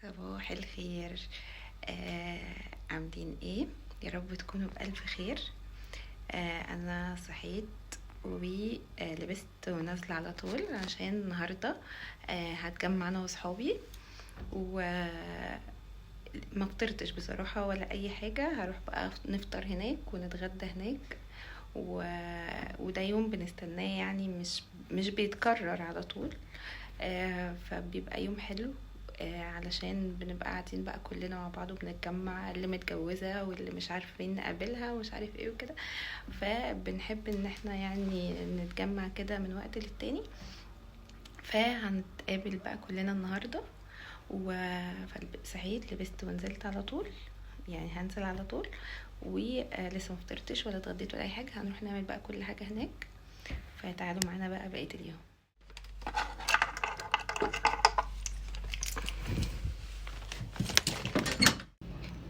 صباح الخير. عاملين ايه؟ يا رب تكونوا بألف خير. انا صحيت ولبست ونازله على طول عشان النهارده هتجمع انا وصحابي. وما فطرتش بصراحه ولا اي حاجه، هروح بقى نفطر هناك ونتغدى هناك. و... وده يوم بنستناه، يعني مش بيتكرر على طول. فبيبقى يوم حلو. علشان بنبقى قاعدين بقى كلنا مع بعض وبنتجمع، اللي متجوزة واللي مش عارفين نقابلها ومش عارف ايه وكده. فبنحب ان احنا يعني نتجمع كده من وقت للتاني. فهنتقابل بقى كلنا النهاردة. وصحيت لبست ونزلت على طول، يعني هنزل على طول. ولسه مفطرتش ولا اتغديت ولا اي حاجة، هنروح نعمل بقى كل حاجة هناك. فتعالوا معانا بقى بقية اليوم.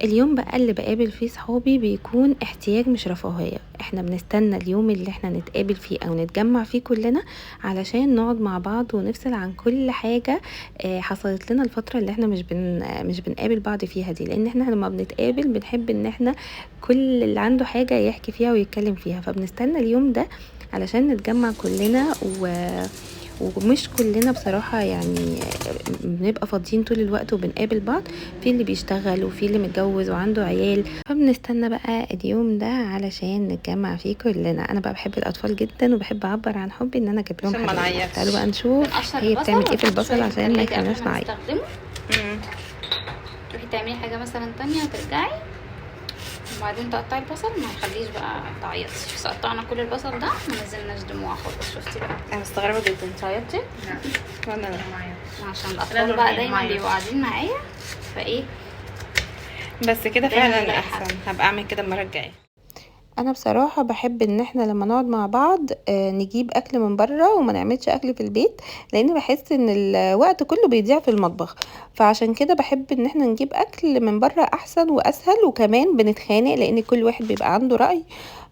اليوم بقى اللي بقابل فيه صحابي بيكون احتياج مش رفاهية. احنا بنستنى اليوم اللي احنا نتقابل فيه او نتجمع فيه كلنا علشان نقعد مع بعض ونفصل عن كل حاجة حصلت لنا الفترة اللي احنا مش بنقابل بعض فيها دي. لان احنا لما بنتقابل بنحب ان احنا كل اللي عنده حاجة يحكي فيها ويتكلم فيها، فبنستنى اليوم ده علشان نتجمع كلنا. ومش كلنا بصراحة يعني بنبقى فاضيين طول الوقت وبنقابل بعض، في اللي بيشتغل وفي اللي متجوز وعنده عيال. فبنستنى بقى اليوم ده علشان نتجمع فيه كلنا. انا بقى بحب الاطفال جدا وبحب اعبر عن حبي ان انا اجيب لهم عشان ما حلويات. نعيطش. تعالوا بقى نشوف هي بتعمل ايه في البصل عشان ما يخليناش نعيط. تروحي تعملي حاجه مثلا تانية وترجعي وبعدين تقطعي البصل، ما يخليش بقى تعيطي. بس قطعنا كل البصل ده ما نزلناش دموع خالص. شفتي بقى؟ انا مستغربه جدا. انت عيطتي؟ لا وانا عشان الاطفال بقى دايما بيبقوا قاعدين معايا فايه. بس كده فعلا احسن، هبقى اعمل كده المره الجايه. انا بصراحه بحب ان احنا لما نقعد مع بعض نجيب اكل من بره وما نعملش اكل في البيت، لان بحس ان الوقت كله بيضيع في المطبخ. فعشان كده بحب ان احنا نجيب اكل من بره احسن واسهل، وكمان بنتخانق لان كل واحد بيبقى عنده رأي،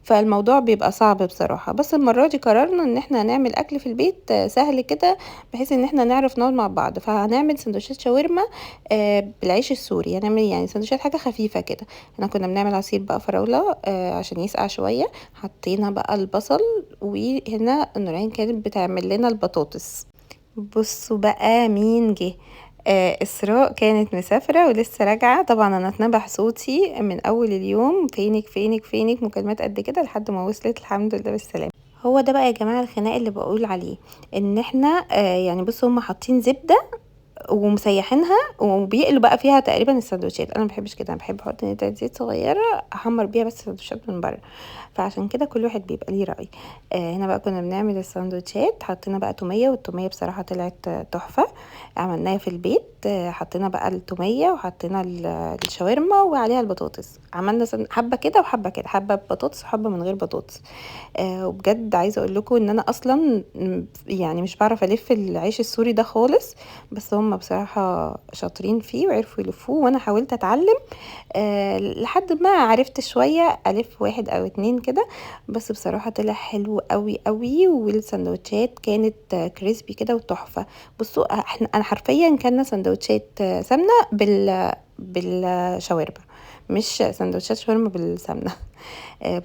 فالموضوع بيبقى صعب بصراحة. بس المرة دي قررنا ان احنا هنعمل اكل في البيت سهل كده، بحيث ان احنا نعرف نقعد مع بعض. فهنعمل سندوتشات شاورما بالعيش السوري. هنعمل يعني سندوتشات حاجة خفيفة كده. احنا كنا بنعمل عصير بقى فراولة عشان يسقع شوية. حطينا بقى البصل، وهنا نورين كانت بتعمل لنا البطاطس. بصوا بقى مين جه. إسراء كانت مسافرة ولسه راجعة. طبعا أنا اتنبح صوتي من أول اليوم، فينك فينك فينك، مكالمات قد كده لحد ما وصلت الحمد لله بالسلامة. هو ده بقى يا جماعة الخناق اللي بقول عليه، ان احنا يعني بصوا هم حاطين زبدة ومسيحينها وبيقلوا بقى فيها تقريبا السندوتشات. انا ما بحبش كده، انا بحب احط نتايه زيت صغيره احمر بيها بس السندوتشات من بره. فعشان كده كل واحد بيبقى ليه راي. هنا بقى كنا بنعمل السندوتشات، حطينا بقى توميه، والتوميه بصراحه طلعت تحفه، عملناها في البيت. حطينا بقى التوميه وحطينا الشاورما وعليها البطاطس. عملنا حبه كده وحبه كده، حبه ببطاطس وحبه من غير بطاطس. وبجد عايزه اقول لكم ان انا اصلا يعني مش بعرف الف العيش السوري ده خالص، بس هم بصراحه شاطرين فيه وعرفوا يلفوه، وانا حاولت اتعلم لحد ما عرفت شويه الف واحد او اتنين كده. بس بصراحه طلع حلو قوي قوي، والسندوتشات كانت كريسبي كده وتحفه. بصوا انا حرفيا كنا سندوتشات سمنه بالشاورما، مش سندوتشات شاورما بالسمنه.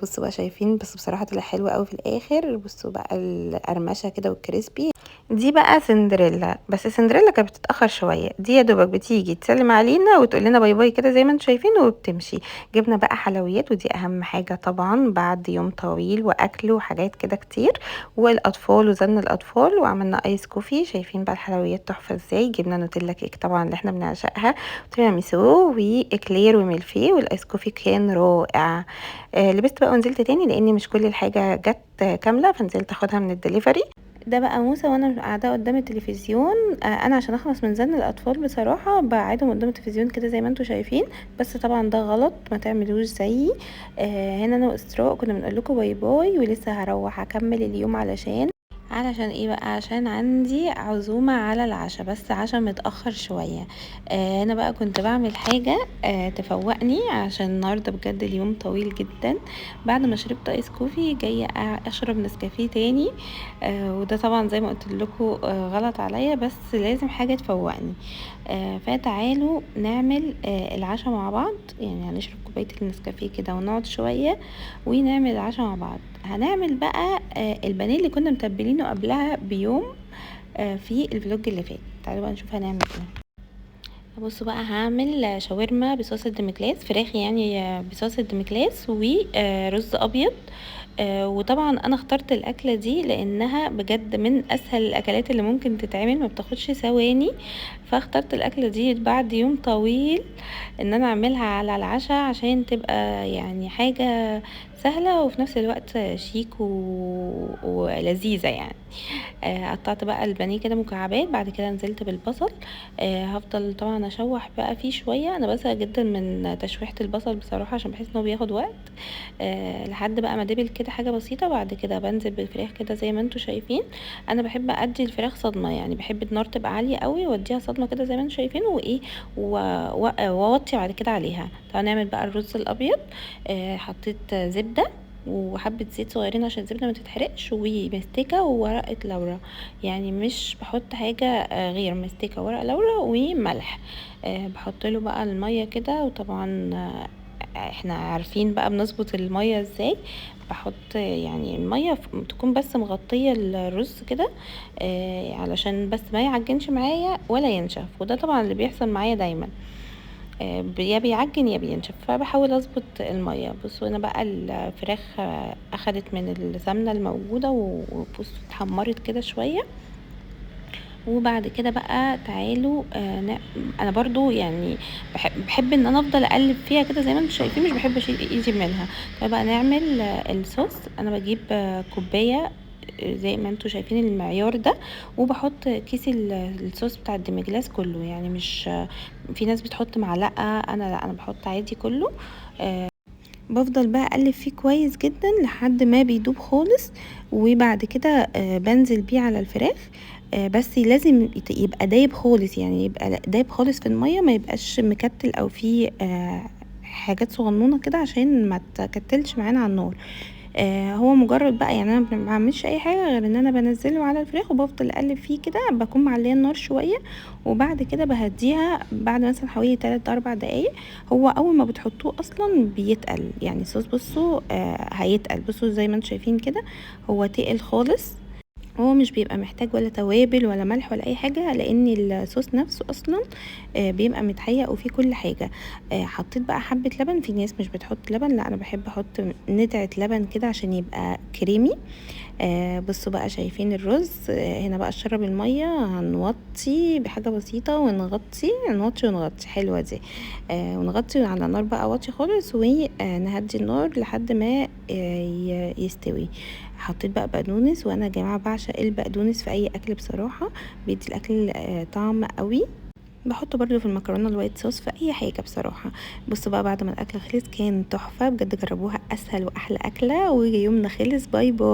بصوا بقى شايفين، بس بصراحه طلع حلو قوي في الاخر. بصوا بقى القرمشه كده والكريسبي. دي بقى سندريلا، بس سندريلا كانت بتتاخر شويه. دي يا دوبك بتيجي تسلم علينا وتقول لنا باي باي كده زي ما انتم شايفين وبتمشي. جبنا بقى حلويات، ودي اهم حاجه طبعا بعد يوم طويل واكل وحاجات كده كتير. والاطفال وزن الاطفال، وعملنا ايس كوفي. شايفين بقى الحلويات تحفه ازاي. جبنا نوتيلا كيك طبعا اللي احنا بنعشقها، وتيراميسو واكلير وميلفي، والايس كوفي كان رائع. لبست بقى ونزلت تاني لان مش كل الحاجه جت كامله، فنزلت اخدها من الدليفري. ده بقى موسى وانا قاعده قدام التلفزيون. انا عشان اخلص من زن الاطفال بصراحه بقعدهم قدام التلفزيون كده زي ما انتم شايفين، بس طبعا ده غلط، ما تعملوش زيي. هنا انا واسراء كنا بنقول لكم باي باي، ولسه هروح اكمل اليوم علشان علشان ايه بقى؟ عشان عندي عزومة على العشاء، بس عشاء متأخر شوية. انا بقى كنت بعمل حاجة تفوقني، عشان النهاردة بجد اليوم طويل جدا. بعد ما شربت ايس كوفي جاية اشرب نسكافيه تاني. وده طبعا زي ما قلت لكم غلط عليا، بس لازم حاجة تفوقني. فتعالوا نعمل العشاء مع بعض. يعني هنشرب كوباية النسكافيه كده ونقعد شوية ونعمل العشاء مع بعض. هنعمل بقى البانيه اللي كنا متبلينه قبلها بيوم في الفلوج اللي فات. تعالوا بقى نشوف هنعمل ايه. بصوا بقى، هعمل شاورما بصوص الدمكلاس، فراخ يعني بصوص الدمكلاس، ورز ابيض. وطبعا انا اخترت الاكله دي لانها بجد من اسهل الاكلات اللي ممكن تتعمل، ما بتاخدش ثواني. فاخترت الاكله دي بعد يوم طويل ان انا اعملها على العشاء، عشان تبقى يعني حاجه سهله وفي نفس الوقت شيك ولذيذه يعني. قطعت بقى البانيه كده مكعبات، بعد كده نزلت بالبصل. هفضل طبعا اشوح بقى فيه شويه. انا بزهق جدا من تشويحه البصل بصراحه، عشان بحس انه بياخد وقت. لحد بقى ما دبل كده حاجه بسيطه. بعد كده بنزل بالفراخ كده زي ما انتم شايفين. انا بحب ادي الفراخ صدمه، يعني بحب النار تبقى عاليه قوي واديها صدمه كده زي ما انتم شايفين، وايه واوطي بعد كده عليها. طبعا نعمل بقى الرز الابيض. حطيت زبده وحبة زيت صغيرين عشان الزبدة ما تتحرقش، ومستكة وورقة لورا. يعني مش بحط حاجة غير مستكة ورق لورا وملح. بحط له بقى المية كده. وطبعا احنا عارفين بقى بنظبط المية ازاي. بحط يعني المية تكون بس مغطية الرز كده، علشان بس ما يعجنش معايا ولا ينشف، وده طبعا اللي بيحصل معايا دايما. يا بيعجن يا بينشف، فبحاول اظبط الميه. بصوا هنا بقى الفراخ اخدت من السمنه الموجوده وبصوا اتحمرت كده شويه. وبعد كده بقى تعالوا انا برضو يعني بحب ان انا افضل اقلب فيها كده زي ما انتم شايفين، مش بحب اشيل ايدي منها. فبقى نعمل الصوص. انا بجيب كوبايه زي ما انتم شايفين المعيار ده، وبحط كيس الصوص بتاع الديمجلاس كله. يعني مش في ناس بتحط معلقه، انا لا، انا بحط عادي كله. بفضل بقى اقلب فيه كويس جدا لحد ما بيدوب خالص. وبعد كده بنزل بيه على الفراخ. بس لازم يبقى دايب خالص، يعني يبقى دايب خالص في المية، ما يبقاش مكتل او فيه حاجات صغنونة كده عشان ما تكتلش معانا على النار. هو مجرد بقى، يعني انا ما بعملش اي حاجه غير ان انا بنزله على الفراخ وبفضل اقلب فيه كده. بكون معليه النار شويه، وبعد كده بهديها بعد مثلا حوالي 3 4 دقايق. هو اول ما بتحطوه اصلا بيتقل، يعني الصوص بصوا هيتقل. بصوا زي ما انتم شايفين كده، هو تقل خالص. هو مش بيبقى محتاج ولا توابل ولا ملح ولا اي حاجه، لان الصوص نفسه اصلا بيبقى متهيأ وفيه كل حاجه. حطيت بقى حبه لبن. في ناس مش بتحط لبن، لا انا بحب احط نتعه لبن كده عشان يبقى كريمي. بصوا بقى شايفين الرز. هنا بقى شرب الميه. هنوطي بحاجه بسيطه ونغطي ونغطي حلوه دي. ونغطي على نار بقى واطي خالص، ونهدي النار لحد ما يستوي. حطيت بقى بقدونس، وانا يا جماعه بعشق البقدونس في اي اكل بصراحه، بيدي الاكل طعم قوي. بحطه برضو في المكرونه الوايت صوص، في اي حاجه بصراحه. بصوا بقى بعد ما الاكل خلص كان تحفه بجد. جربوها، اسهل واحلى اكله. ويومنا خلص. باي باي.